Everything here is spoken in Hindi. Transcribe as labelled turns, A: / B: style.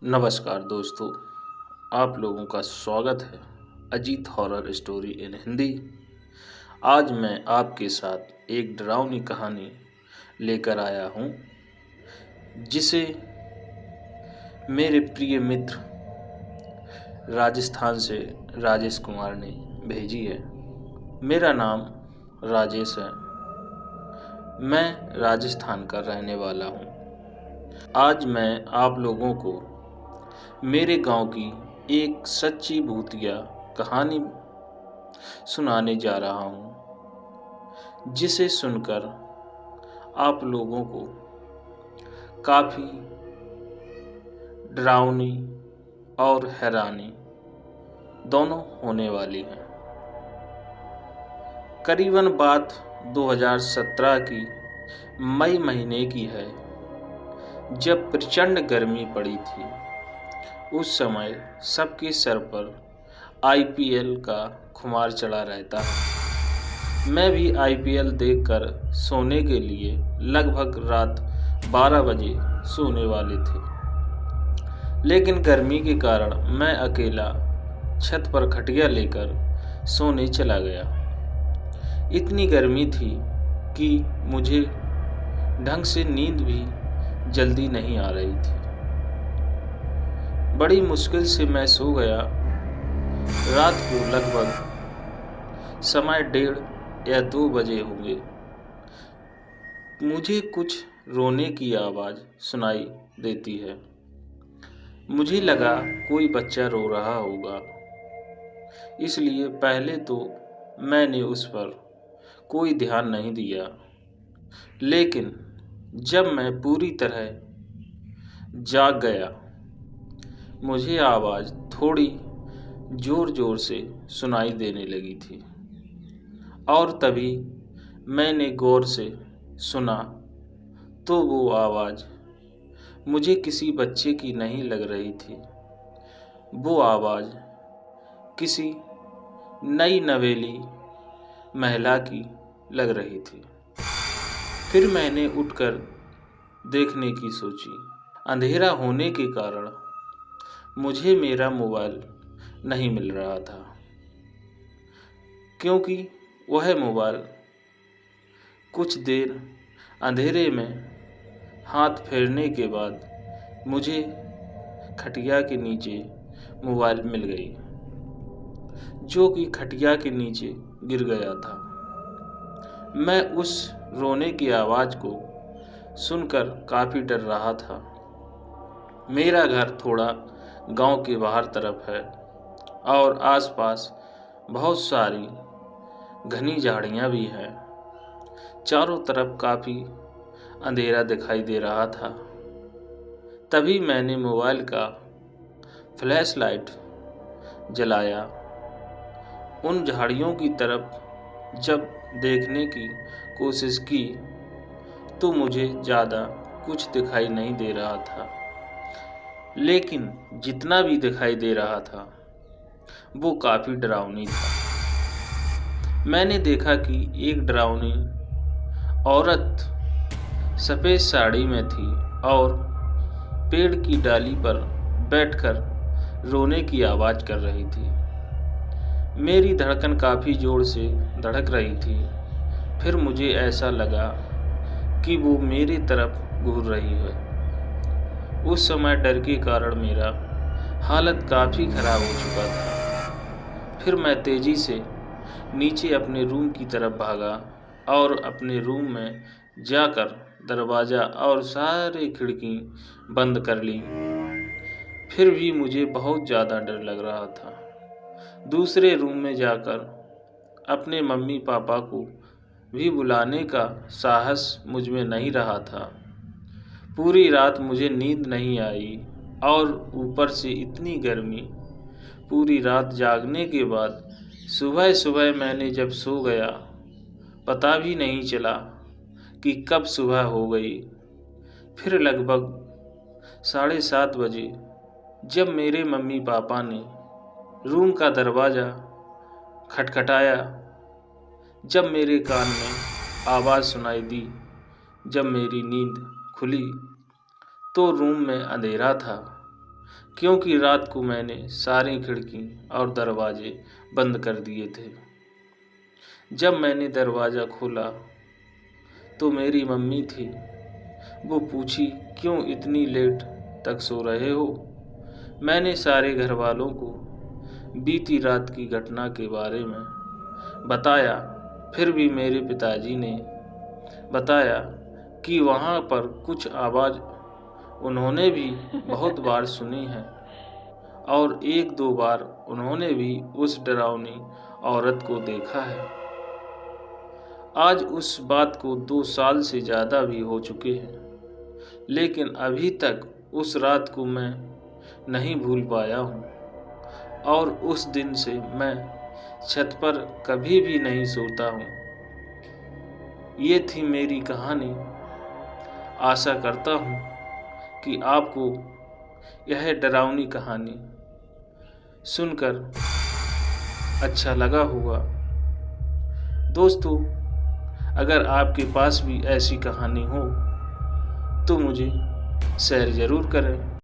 A: नमस्कार दोस्तों, आप लोगों का स्वागत है Ajit horror story in Hindi. आज मैं आपके साथ एक डरावनी कहानी लेकर आया हूँ, जिसे मेरे प्रिय मित्र राजस्थान से राजेश कुमार ने भेजी है। मेरा नाम राजेश है, मैं राजस्थान का रहने वाला हूँ। आज मैं आप लोगों को मेरे गांव की एक सच्ची भूतिया कहानी सुनाने जा रहा हूं, जिसे सुनकर आप लोगों को काफ़ी डरावनी और हैरानी दोनों होने वाली है। करीबन बात 2017 की मई महीने की है, जब प्रचंड गर्मी पड़ी थी। उस समय सबके सर पर आईपीएल का खुमार चढ़ा रहता है। मैं भी आईपीएल देखकर सोने के लिए लगभग रात 12 बजे सोने वाले थे, लेकिन गर्मी के कारण मैं अकेला छत पर खटिया लेकर सोने चला गया। इतनी गर्मी थी कि मुझे ढंग से नींद भी जल्दी नहीं आ रही थी। बड़ी मुश्किल से मैं सो गया। रात को लगभग समय 1:30 या 2 बजे होंगे। मुझे कुछ रोने की आवाज़ सुनाई देती है। मुझे लगा कोई बच्चा रो रहा होगा, इसलिए पहले तो मैंने उस पर कोई ध्यान नहीं दिया। लेकिन जब मैं पूरी तरह जाग गया, मुझे आवाज़ थोड़ी ज़ोर ज़ोर से सुनाई देने लगी थी, और तभी मैंने गौर से सुना तो वो आवाज़ मुझे किसी बच्चे की नहीं लग रही थी। वो आवाज़ किसी नई नवेली महिला की लग रही थी। फिर मैंने उठकर देखने की सोची। अंधेरा होने के कारण मुझे मेरा मोबाइल नहीं मिल रहा था, क्योंकि वह मोबाइल कुछ देर अंधेरे में हाथ फेरने के बाद मुझे खटिया के नीचे मोबाइल मिल गई, जो कि खटिया के नीचे गिर गया था। मैं उस रोने की आवाज़ को सुनकर काफ़ी डर रहा था। मेरा घर थोड़ा गांव के बाहर तरफ है और आसपास बहुत सारी घनी झाड़ियां भी हैं। चारों तरफ काफ़ी अंधेरा दिखाई दे रहा था। तभी मैंने मोबाइल का फ्लैश लाइट जलाया। उन झाड़ियों की तरफ जब देखने की कोशिश की तो मुझे ज़्यादा कुछ दिखाई नहीं दे रहा था, लेकिन जितना भी दिखाई दे रहा था वो काफ़ी डरावनी था। मैंने देखा कि एक डरावनी औरत सफ़ेद साड़ी में थी और पेड़ की डाली पर बैठकर रोने की आवाज़ कर रही थी। मेरी धड़कन काफ़ी ज़ोर से धड़क रही थी। फिर मुझे ऐसा लगा कि वो मेरी तरफ घूर रही है। उस समय डर के कारण मेरा हालत काफ़ी ख़राब हो चुका था। फिर मैं तेज़ी से नीचे अपने रूम की तरफ भागा और अपने रूम में जाकर दरवाज़ा और सारे खिड़की बंद कर ली। फिर भी मुझे बहुत ज़्यादा डर लग रहा था। दूसरे रूम में जाकर अपने मम्मी पापा को भी बुलाने का साहस मुझ में नहीं रहा था। पूरी रात मुझे नींद नहीं आई और ऊपर से इतनी गर्मी। पूरी रात जागने के बाद सुबह सुबह मैंने जब सो गया, पता भी नहीं चला कि कब सुबह हो गई। फिर लगभग 7:30 बजे जब मेरे मम्मी पापा ने रूम का दरवाज़ा खटखटाया, जब मेरे कान में आवाज़ सुनाई दी, जब मेरी नींद खुली तो रूम में अंधेरा था। क्योंकि रात को मैंने सारी खिड़की और दरवाजे बंद कर दिए थे। जब मैंने दरवाज़ा खोला तो मेरी मम्मी थी। वो पूछी, क्यों इतनी लेट तक सो रहे हो? मैंने सारे घर वालों को बीती रात की घटना के बारे में बताया। फिर भी मेरे पिताजी ने बताया कि वहाँ पर कुछ आवाज़ उन्होंने भी बहुत बार सुनी है और एक दो बार उन्होंने भी उस डरावनी औरत को देखा है। आज उस बात को 2 साल से ज़्यादा भी हो चुके हैं, लेकिन अभी तक उस रात को मैं नहीं भूल पाया हूँ और उस दिन से मैं छत पर कभी भी नहीं सोता हूँ। ये थी मेरी कहानी। आशा करता हूँ कि आपको यह डरावनी कहानी सुनकर अच्छा लगा होगा। दोस्तों, अगर आपके पास भी ऐसी कहानी हो तो मुझे शेयर ज़रूर करें।